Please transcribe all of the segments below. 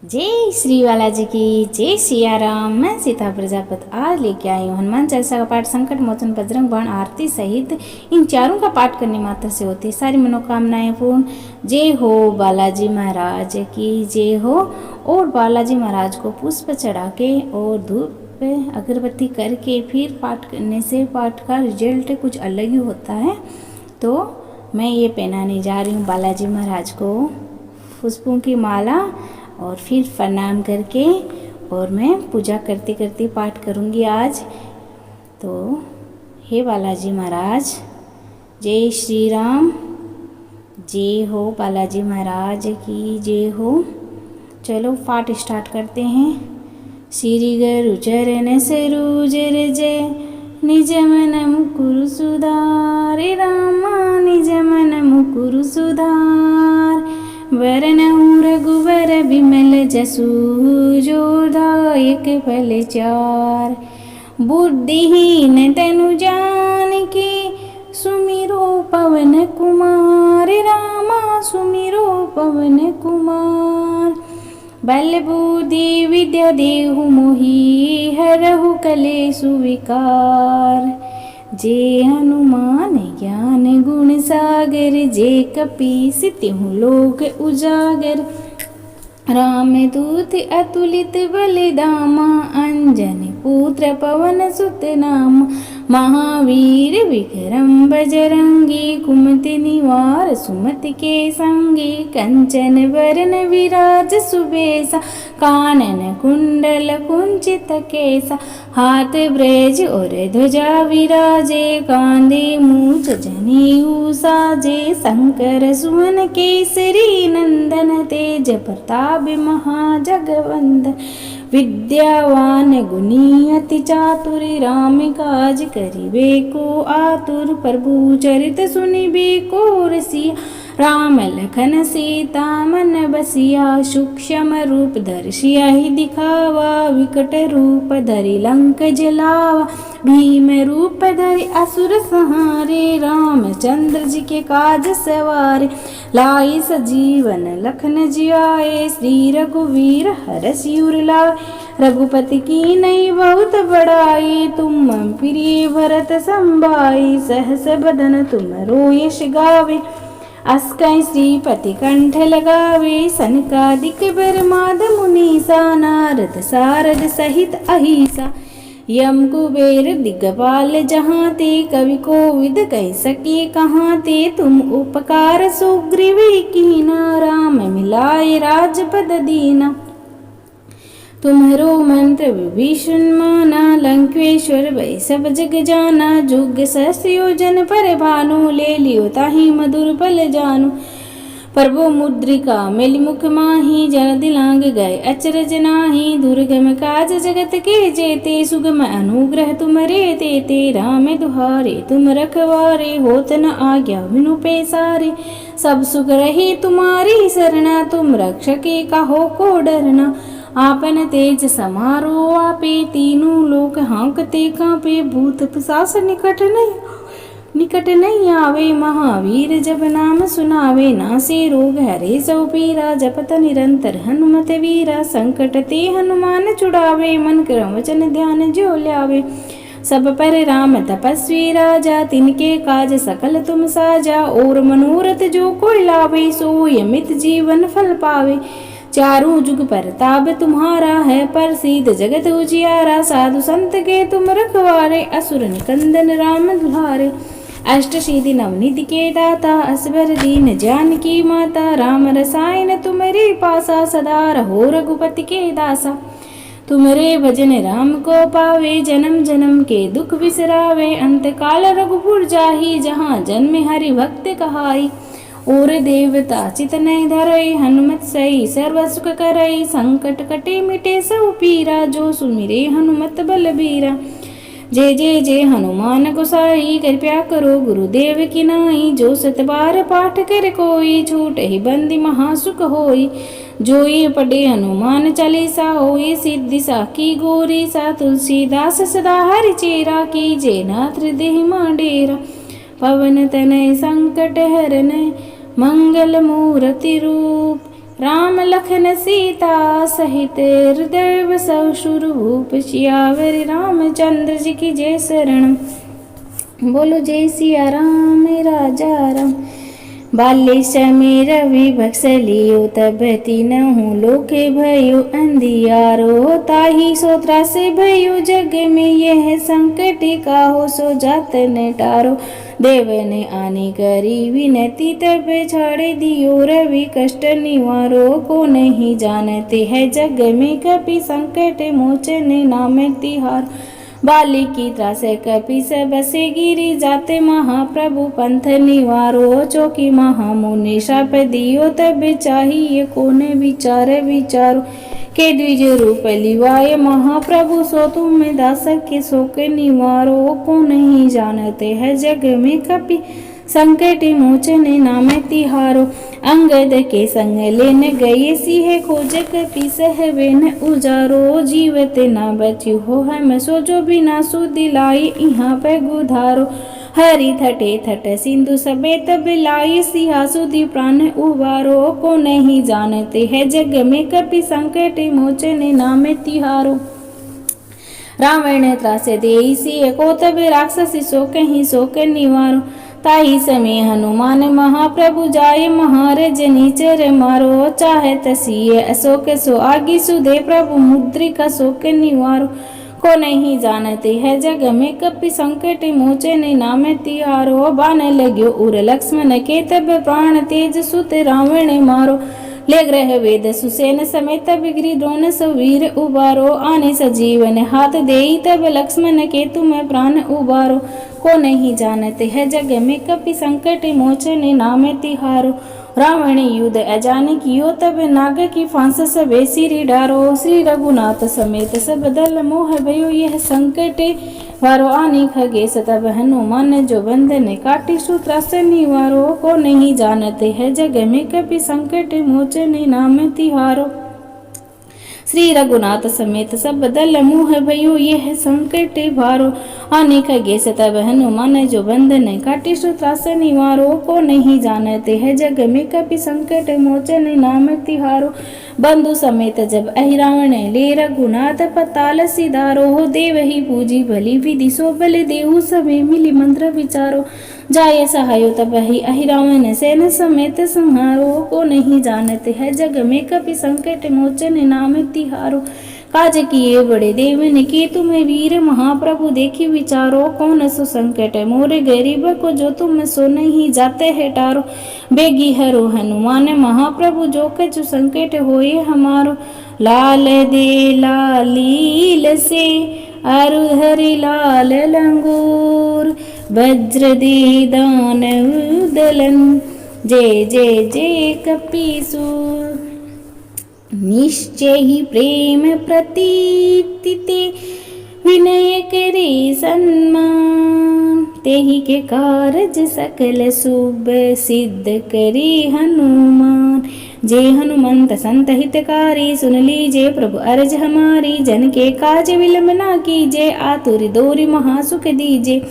जय श्री बालाजी की जय सिया राम। मैं सीता प्रजापति आज लेके आई हूँ हनुमान चालीसा का पाठ संकट मोचन बजरंग बाण आरती सहित इन चारों का पाठ करने मात्र से होती है सारी मनोकामनाएं पूर्ण। जय हो बालाजी महाराज की जय हो। और बालाजी महाराज को पुष्प चढ़ा के और धूप अगरबत्ती करके फिर पाठ करने से पाठ का रिजल्ट कुछ अलग ही होता है। तो मैं ये पहनाने जा रही हूँ बालाजी महाराज को पुष्पों की माला और फिर प्रणाम करके और मैं पूजा करते करते पाठ करूँगी आज। तो हे बालाजी महाराज जय श्री राम। जय हो बालाजी महाराज की जय हो। चलो पाठ स्टार्ट करते हैं। श्री गुरु चरण सरोज रज निज मन मुकुरु सुधार रामा निज मन मुकुरु सुधार वरनहु रघुवर विमल जसु जोदायक फल चार बुद्धिहीन तनु जानकी सुमिरो पवन कुमार रामा सुमिरो पवन कुमार बल बुद्धि विद्या देहु मोहि हरहु कलेषु विकार जे हनुमान ज्ञान गुण सागर जे कपीस तिहु लोक उजागर रामदूत अतुलित बलिधामा अंजनी पुत्र पवन सुत नाम महावीर विक्रम बजरंगी कुमति निवार सुमति के संगी कंचन वरन विराज सुबेसा कानन कुंडल कुंचित केसा हाथ ब्रज और ध्वजा विराजे कांधे मूछ जनेऊ साजे शंकर सुमन केसरी नंदन तेज प्रताप महाजगवंदन विद्यावान गुणी अति चातुर राम काज करिबे को आतुर प्रभु चरित सुनिबे को रसिया राम लखन सीता मन बसिया सूक्ष्म रूप धरसिया ही दिखावा विकट रूप धरि लंक जलावा भीम रूप धरि असुर संहारे रामचंद्र जी के काज सवारे लाई सजीवन लखन जियाए श्री रघुवीर हरषि उर लाए रघुपति की नई बहुत बड़ाई तुम प्रिय भरत संभाई सहस बदन तुम यश गावे अस्कै श्रीपति कंठ लगावे सनकादिक ब्रह्माद मुनीसा नारद सारद सहित अहिसा यम कुबेर दिग्पाल जहाँ ते कवि कोविद कह सके कहाँ ते तुम उपकार सुग्रीव कीना राम मिलाए राजपद दीना तुम्हरो मंत्र विभीषण माना लंकेश्वर भय सब जग जाना जुग सहस्र योजन पर भानु ले लियो ताहि मधुर पल जानु प्रभु मुद्रिका मेलि मुख माही जन दिलांग गए अचरज नाही दुर्गम काज जगत के जेते सुगम अनुग्रह तुम्हारे तेते राम दुहारे तुम रखवारे होत न आज्ञा विनु पैसारे सब सुख रही तुम्हारी सरना तुम रक्षके कहो को डरना आपन तेज समारो आपे तीनों लोक हाँकते कांपे भूत पिशाच निकट नहीं आवे महावीर जब नाम सुनावे नासे रोग हरे सौ पीरा जपत निरंतर हनुमत वीरा संकट ते हनुमान छुड़ावे मन क्रम वचन ध्यान जो ल्यावे सब पर राम तपस्वी राजा तिनके काज सकल तुम साजा और मनोरथ जो कोई लावे सो यमित जीवन फल पावे चारों जुग परताप तुम्हारा है प्रसिद्ध जगत उजियारा साधु संत के तुम रखवारे असुर निकंदन राम दुलारे अष्ट सिद्धि नवनिधि के दाता असबर दीन जानकी माता राम रसायन तुम्हारे पासा सदा रहो रघुपति के दासा तुम्हारे भजन राम को पावे जन्म जन्म के दुख बिसरावे अंत काल रघुपुर जाही जहाँ जन्म हरि भक्त कहाई और देवता चित नहीं धरई हनुमत सही सर्व सुख करई संकट कटे मिटे सब पीरा जो सुमिरे हनुमत बलबीरा जय जय जय हनुमान गोसाई कृपया करो गुरुदेव की नाई जो सत बार पाठ कर कोई छूट ही बंदी महासुख होई जो ये पढ़े हनुमान चालीसा होई सिद्धि साखी गोरी सा तुलसीदास सदा हरि चेरा की जय नाथ हृदय माडेरा पवन तनय संकट हरन मंगल मूर्ति रूप राम लखन सीता सहित हृदय बसौ सुरभूप सियावर रामचंद्र जी की जय शरण। बोलो जय सिया राम राजा राम। बाल्य समय रवि भक्सलियो तब तीनहु लोके भयो अंधियारो। ताहि सोत्रा से भयो जग में यह संकट काहो सो जात न टारो। देव ने आने करी विनती तब छाड़ दियो रवि कष्ट निवारो। को नहीं जानते है जग में कपि संकट मोचन नाम तिहार। बाली की त्रास कपि से बसे गिरी जाते महाप्रभु पंथ निवारो। चौकी महामुनि शाप दियो तब चाहिए कोने विचार विचारो। के द्विज रूप लिवाए महाप्रभु सो तुम दास के शोक निवारो। को नहीं जानते है जग में कपि संकट मोचन नाम तिहारो। अंगद के संग लेन गए सिंह खोज कपि सहवे न उजारो। जीवत ना बच्यु हो हम सो जो बिना सुदिलाई यहाँ पे गुधारो। हरि थटे थट सिंधु समेत बिलाई सिहा सुधि प्राण उबारो। को नहीं जानते है जग में कपि संकट मोचन नाम तिहारो। रावण त्रास देई सिय को तब राक्षसी सो कहीं शोक निवारो। ताहि समय हनुमान महाप्रभु जाय महारज नीचर मारो। चाहे तसिय अशोक सो आगे सुधे प्रभु मुद्रिका शोक निवारो। को नहीं जानते है जग में कपि संकट मोचन नाम तिहारो। बाण लग्यो उर लक्ष्मण के तब प्राण तेज सुत रावण मारो। ले ग्रह वेद सुसेन समेत बिगरी द्रोण सवीर उबारो। आने सजीवन हाथ देई तब लक्ष्मण के तुम प्राण उबारो। को नहीं जानते है जग में कपि संकट मोचन नाम तिहारो। रावण युद्ध अजान कियो तब नाग की फांस सबे सिर डारो। श्री रघुनाथ समेत सब दल मोह भयो यह संकट वारो। आने खगेश तब हनुमान जो बंधन काटी सूत्र से निवारो। को नहीं जानते है जग में कपि संकट मोचन नाम तिहारो। श्री रघुनाथ समेत सब दल मुह भयो यह संकट भारो। आने खगेश तब हनुमान जो बंधन काटे सूत्रास निवारो। को नहीं जानते है जग में कपि संकट मोचन नाम तिहारो। बंधु समेत जब अहिरावण ले रघुनाथ पताल सिधारो। देव ही पूजी भली विधि सो बल देहु सभे मिली मंत्र विचारो। जाय सहायो तब ही अहिरावण सेन समेत संहारो। को नहीं जानते है जग में कपि संकट मोचन नाम तिहारो। काज किए बड़े देवन के तुम वीर महाप्रभु देखी विचारो। कौन सो संकट मोरे गरीब को जो तुम सो नहीं जाते है टारो। बेगी हरो हनुमान महाप्रभु जो कछु संकट होए हमारो। लाल दे लालील से अरु हरि लाल लंगूर। वज्र दे दानव दलन जय जय जय कपीसूर। निश्चय ही प्रेम प्रतीति ते विनय करे सम्मान। तेहि के कारज सकल शुभ सिद्ध करे हनुमान। जय हनुमंत संत हितकारी सुन लीजिए प्रभु अर्ज हमारी। जन के काज विलंब ना कीजिए आतुर दोरी महासुख दीजिए।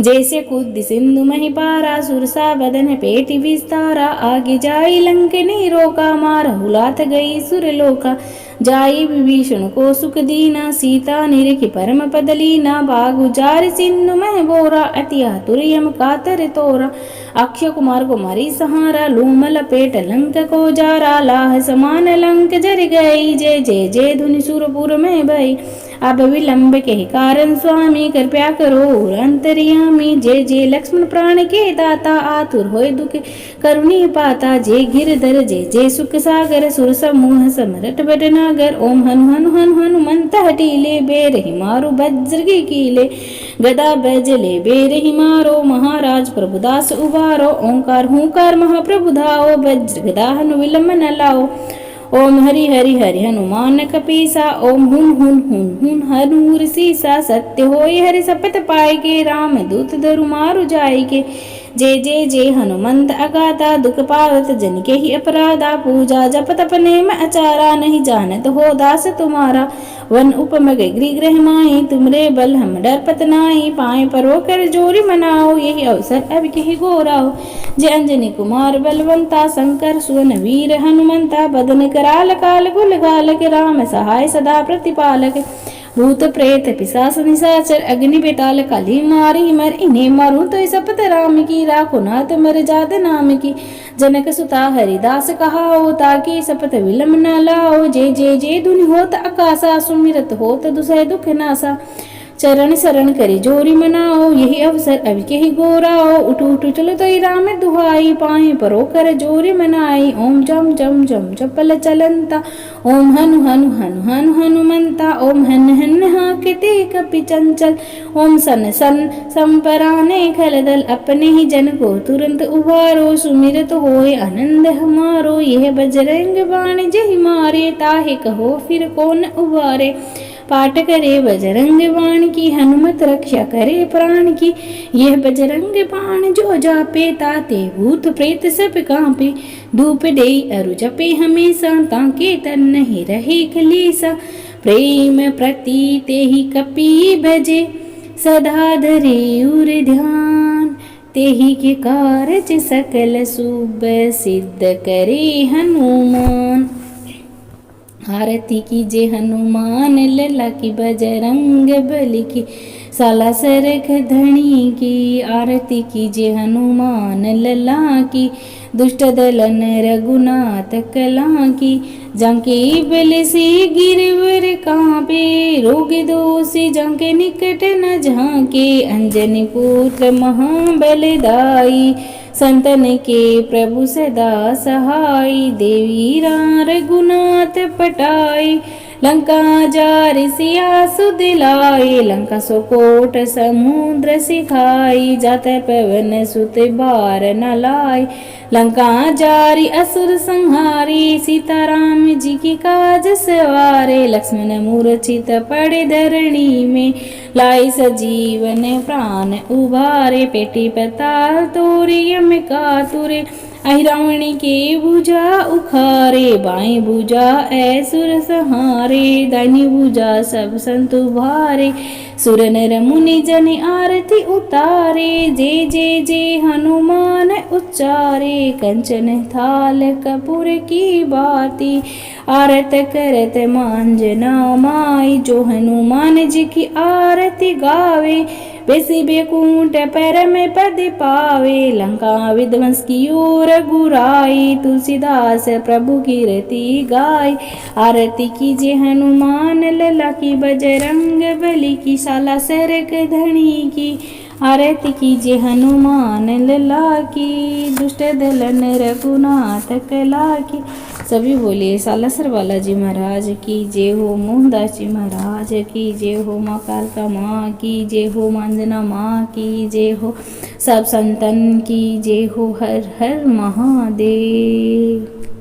जैसे कूद सिंधु मही पारा सुरसा बदन पेटी विस्तारा। आगे जाई लंकनी रोका मार हुलाथ गई सुरलोका। जाई विभीषण को सुख दीना सीता निरखी परम पद लीना। बागु जार सिंधु मह बोरा अति आतुर यम कातर तोरा। अक्षय कुमार को मारी सहारा लूमल पेट लंक को जारा। लाह समान लंक जर गई जय जय जय धुनि सुरपुर में भई। अब विलंब के कारण स्वामी कृपया करो अंतर्यामी। जय जय लक्ष्मण प्राण के दाता आतुर होय दुख करुणी पाता। जय गिरधर जय जय सुख सागर सुर समूह समरट बटनागर। ओम हनु हनु हनु हनुमंत हटीले बेर ही मारो वज्र की कीले। गदा बजले बेर ही मारो महाराज प्रभुदास उबारो। ओंकार हुंकार महाप्रभु धाओ वज्र गदा हनु विलंब न लाओ। ओम हरि हरि हरि हनुमान कपीसा। ओम हुन हुन हुन हुन हनूर सीसा। सत्य होय हरि सपत पाए के राम दूत धरु मारु जाय के। जय जय जय हनुमंत अगाधा दुख पावत जन के ही अपराधा पूजा जप तप नेम अचारा नहीं जानत हो दास तुम्हारा वन उपम गृह ग्रह माई तुमरे बल हम डर पतनाई पाए परो कर जोरी मनाओ यही अवसर अब के ही गोराओ जय अंजनी कुमार बलवंता शंकर सुवन वीर हनुमंता बदन कराल काल गुल गालक राम सहाय सदा प्रतिपालक भूत प्रेत पिशाच निशाचर अग्नि बेताल कली मारी मर इन्हें मारूं तो सपत राम की राखो नाथ मर जात नाम की जनक सुता हरिदास कहाओ ताकि सपत विलम न लाओ जय जय जय धुनि होत आकाशा सुमिरत होत दुसह दुख नासा चरण शरण करी जोरी मनाओ यही अवसर अब के ही गोराओ उठ उठ चलो तो राम दुहाई पाए परो कर जोरी मनाई ओम जम जम जम चपल चलंता ओम हनु हनु हनु हनु हनुमंता ओम हन हन हाकते कपि चंचल ओम सन सन संपराने खलदल अपने ही जन को तुरंत उबारो सुमिरत होए आनंद हमारो यह बजरंग बाण जहि मारे ताहे कहो फिर कौन उबारे पाठ करे बजरंग बाण की हनुमत रक्षा करे प्राण की यह बजरंग बाण जो जापे ताते भूत प्रेत सब कांपे धूप दे अरु जपे हमेशा ताके तन नहीं रहे खलीसा प्रेम प्रति ते ही कपि भजे सदा धरे उर ध्यान तेहि के कारज सकल शुभ सिद्ध करे हनुमान आरती कीजे हनुमान लला की बजरंग बली की साला सरख धनी की आरती कीजे हनुमान लला की दुष्ट दलन रघुनाथ कला की जाके बल से गिरवर कांपे रोग दोषी जाके निकट न झांके अंजनी पुत्र महाबलदाई संतन के प्रभु सदा सहाय देवी रघुनाथ पटाई लंका जार सिया सुदिलाए लंका सोकोट समुद्र सिखाई जाते पवन सुत बार न लाए लंका जारी असुर संहारी सीताराम जी की काज सवारे लक्ष्मण मूर्छित पड़े धरणी में लाई सजीवन प्राण उबारे पेटी पताल तोरे यम कातुरे अहिरावणी के भुजा उखारे बाएं भुजा ऐसुर सहारे दाहिनी भुजा सब संत उभारे सुर नर मुनि जन आरती उतारे जय जय जय हनुमान उच्चारे कंचन थाल कपूर की बाती आरत करत मांजना माई जो हनुमान जी की आरती गावे बेसी बेकुंठ परम पद पावे लंका विध्वंस की ओर गुराई तुलसीदास प्रभु की रति गाय आरती कीजिए हनुमान लला की बजरंग बली की साला सरक धनी की आरती कीजिए हनुमान लला की दुष्ट दलन रघुनाथ कला की सभी बोलिए सालासर बालाजी महाराज की जय हो मोहनदास जी महाराज की जय हो माँ कालका माँ की जय हो मांजना माँ की जय हो सब संतन की जय हो हर हर महादेव।